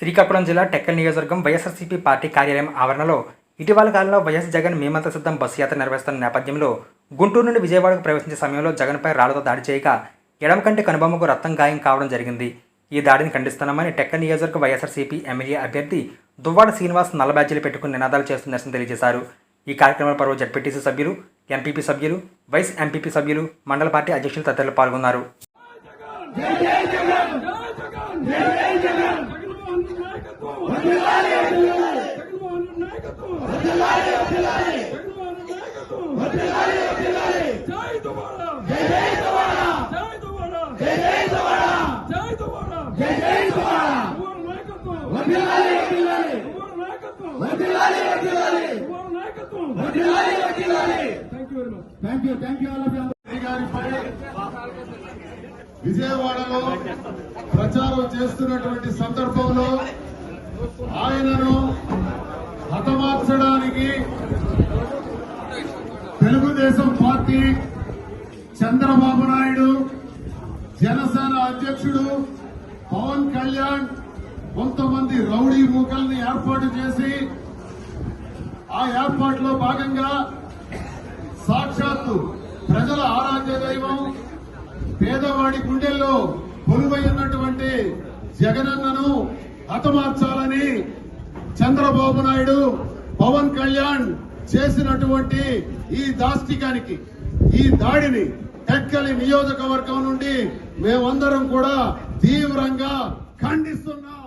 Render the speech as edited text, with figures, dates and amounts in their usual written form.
శ్రీకాకుళం జిల్లా టెక్కల్ నియోజకవర్గం వైఎస్ఆర్సీపీ పార్టీ కార్యాలయం ఆవరణలో ఇటీవల కాలంలో వైఎస్ జగన్ మేమంతా సిద్ధం బస్సు యాత్ర నిర్వహిస్తున్న నేపథ్యంలో గుంటూరు నుండి విజయవాడకు ప్రవేశించే సమయంలో జగన్పై రాళ్లతో దాడి చేయక ఎడమ కంటి కనుబొమ్మకు రక్తం గాయం కావడం జరిగింది. ఈ దాడిని ఖండిస్తున్నామని టెక్కల్ నియోజకవర్గ వైఎస్ఆర్సీపీ ఎమ్మెల్యే అభ్యర్థి దువ్వాడ శ్రీనివాస్ నల్ల బ్యాడ్జీలు పెట్టుకుని నినాదాలు చేస్తున్నట్లు తెలియజేశారు. ఈ కార్యక్రమంలో పలువురు జడ్పీటీసీ సభ్యులు, ఎంపీపీ సభ్యులు, వైస్ ఎంపీపీ సభ్యులు, మండల పార్టీ అధ్యక్షులు తదితరులు పాల్గొన్నారు. విజయవాడలో ప్రచారం చేస్తున్నటువంటి సందర్భంలో ఆయనను హతమార్చడానికి తెలుగుదేశం పార్టీ, చంద్రబాబు నాయుడు, జనసేన అధ్యక్షుడు పవన్ కళ్యాణ్ కొంతమంది రౌడీ మూకల్ని ఏర్పాటు చేసి ఆ ఏర్పాటులో భాగంగా సాక్షాత్తు ప్రజల ఆరాధ్య దైవం, పేదవాడి గుండెల్లో కొలువై ఉన్నటువంటి జగనన్నను హతమార్చాలని చంద్రబాబు నాయుడు, పవన్ కళ్యాణ్ చేసినటువంటి ఈ దాష్టికానికి, ఈ దాడిని టెక్కలి నియోజకవర్గం నుండి మేమందరం కూడా తీవ్రంగా ఖండిస్తున్నాం.